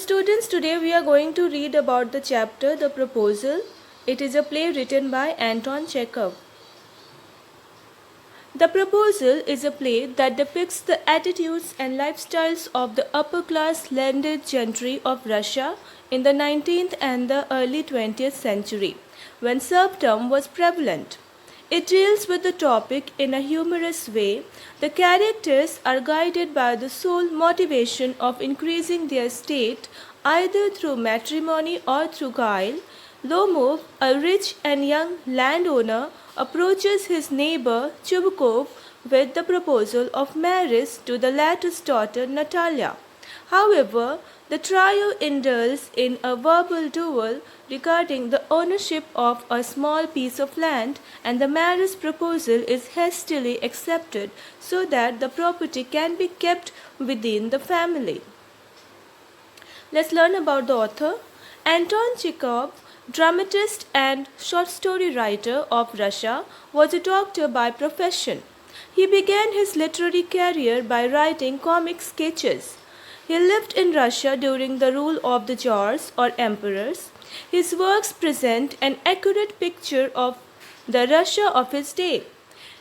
students, today we are going to read about the chapter The Proposal. It is a play written by Anton Chekhov. The Proposal is a play that depicts the attitudes and lifestyles of the upper-class landed gentry of Russia in the 19th and the early 20th century, when serfdom was prevalent. It deals with the topic in a humorous way. The characters are guided by the sole motivation of increasing their estate either through matrimony or through guile. Lomov, a rich and young landowner, approaches his neighbor Chubukov with the proposal of marriage to the latter's daughter Natalia. However, the trio indulges in a verbal duel regarding the ownership of a small piece of land, and the marriage proposal is hastily accepted so that the property can be kept within the family. Let's learn about the author. Anton Chekhov, dramatist and short story writer of Russia, was a doctor by profession. He began his literary career by writing comic sketches. He lived in Russia during the rule of the Tsars or emperors. His works present an accurate picture of the Russia of his day.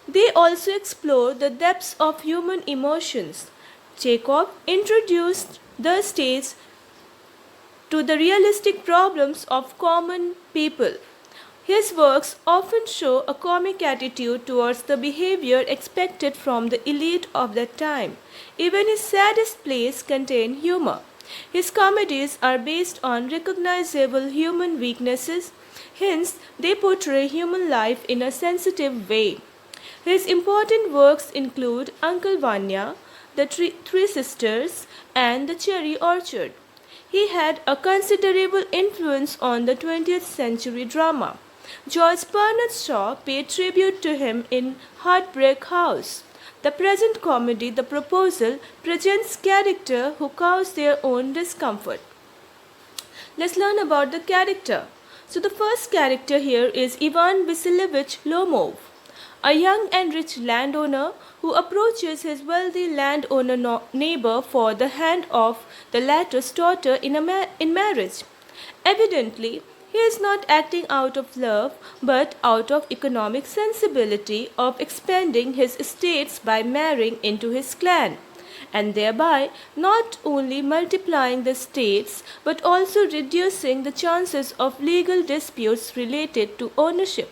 They also explore the depths of human emotions. Chekhov introduced the stage to the realistic problems of common people. His works often show a comic attitude towards the behavior expected from the elite of that time. Even his saddest plays contain humor. His comedies are based on recognizable human weaknesses, hence they portray human life in a sensitive way. His important works include Uncle Vanya, The Three Sisters, and The Cherry Orchard. He had a considerable influence on the 20th century drama. George Bernard Shaw paid tribute to him in Heartbreak House. The present comedy, The Proposal, presents characters who cause their own discomfort. Let's learn about the character. So the first character here is Ivan Vasilievich Lomov, a young and rich landowner who approaches his wealthy landowner neighbor for the hand of the latter's daughter in marriage. Evidently, he is not acting out of love, but out of economic sensibility of expanding his estates by marrying into his clan, and thereby not only multiplying the estates, but also reducing the chances of legal disputes related to ownership.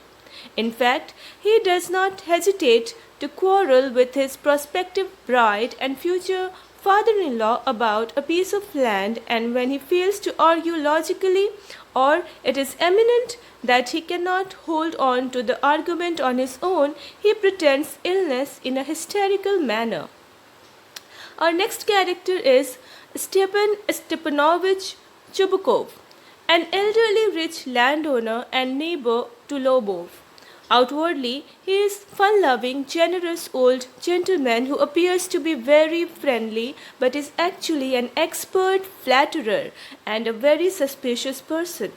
In fact, he does not hesitate to quarrel with his prospective bride and future father-in-law about a piece of land, and when he fails to argue logically, or it is eminent that he cannot hold on to the argument on his own, he pretends illness in a hysterical manner. Our next character is Stepan Stepanovich Chubukov, an elderly rich landowner and neighbor to Lomov. Outwardly, he is fun-loving, generous old gentleman who appears to be very friendly but is actually an expert flatterer and a very suspicious person.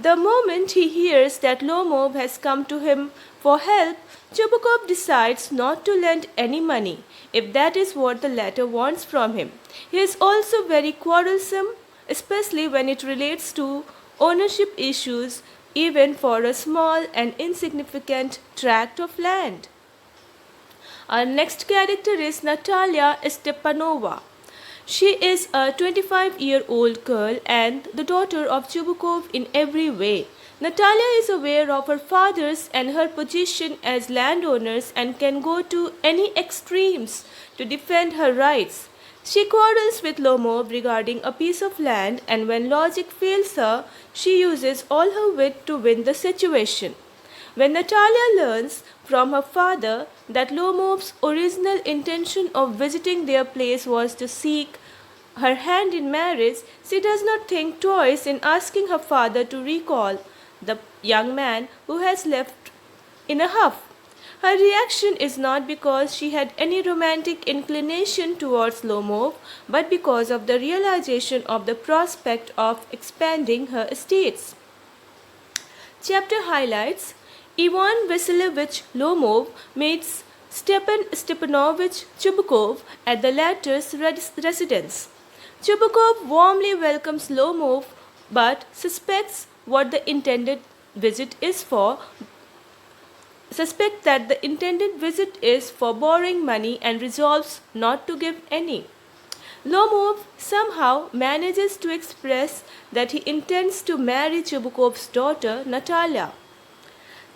The moment he hears that Lomov has come to him for help, Chubukov decides not to lend any money, if that is what the latter wants from him. He is also very quarrelsome, especially when it relates to ownership issues, even for a small and insignificant tract of land. Our next character is Natalia Stepanova. She is a 25-year-old girl and the daughter of Chubukov in every way. Natalia is aware of her father's and her position as landowners and can go to any extremes to defend her rights. She quarrels with Lomov regarding a piece of land, and when logic fails her, she uses all her wit to win the situation. When Natalia learns from her father that Lomov's original intention of visiting their place was to seek her hand in marriage, she does not think twice in asking her father to recall the young man who has left in a huff. Her reaction is not because she had any romantic inclination towards Lomov, but because of the realization of the prospect of expanding her estates. Chapter highlights Ivan Vasilievich Lomov meets Stepan Stepanovich Chubukov at the latter's residence. Chubukov warmly welcomes Lomov but suspects what the intended visit is for suspect that the intended visit is for borrowing money and resolves not to give any. Lomov somehow manages to express that he intends to marry Chubukov's daughter Natalia.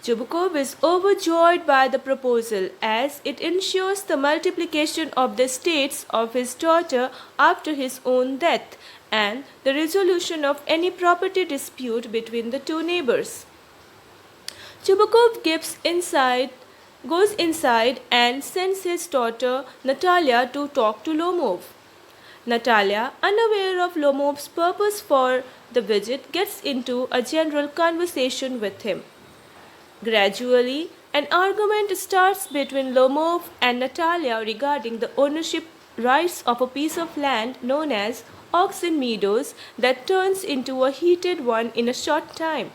Chubukov is overjoyed by the proposal as it ensures the multiplication of the estates of his daughter after his own death and the resolution of any property dispute between the two neighbors. Chubukov goes inside and sends his daughter Natalia to talk to Lomov. Natalia, unaware of Lomov's purpose for the visit, gets into a general conversation with him. Gradually, an argument starts between Lomov and Natalia regarding the ownership rights of a piece of land known as Oxen Meadows that turns into a heated one in a short time.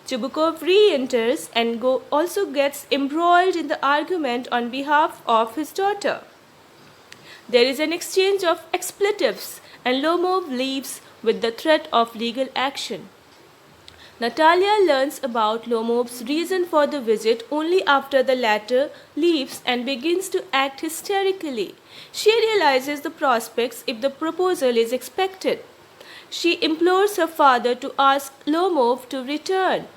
Chubukov re-enters and also gets embroiled in the argument on behalf of his daughter. There is an exchange of expletives and Lomov leaves with the threat of legal action. Natalia learns about Lomov's reason for the visit only after the latter leaves and begins to act hysterically. She realizes the prospects if the proposal is expected. She implores her father to ask Lomov to return.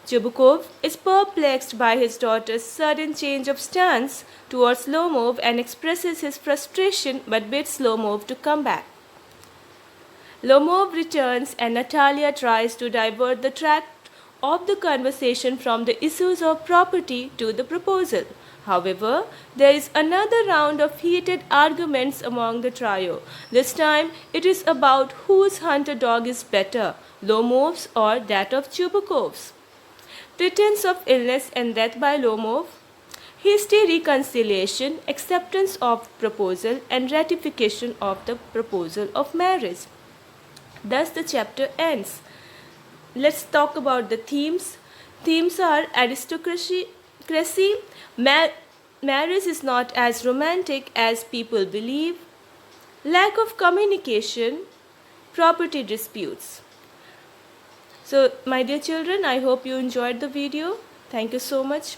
Chubukov is perplexed by his daughter's sudden change of stance towards Lomov and expresses his frustration but bids Lomov to come back. Lomov returns and Natalia tries to divert the track of the conversation from the issues of property to the proposal. However, there is another round of heated arguments among the trio. This time, it is about whose hunter dog is better, Lomov's or that of Chubukov's. Pretense of illness and death by Lomov, hasty reconciliation, acceptance of proposal, and ratification of the proposal of marriage. Thus, the chapter ends. Let's talk about the themes. Themes are aristocracy, marriage is not as romantic as people believe, lack of communication, property disputes. So, my dear children, I hope you enjoyed the video. Thank you so much.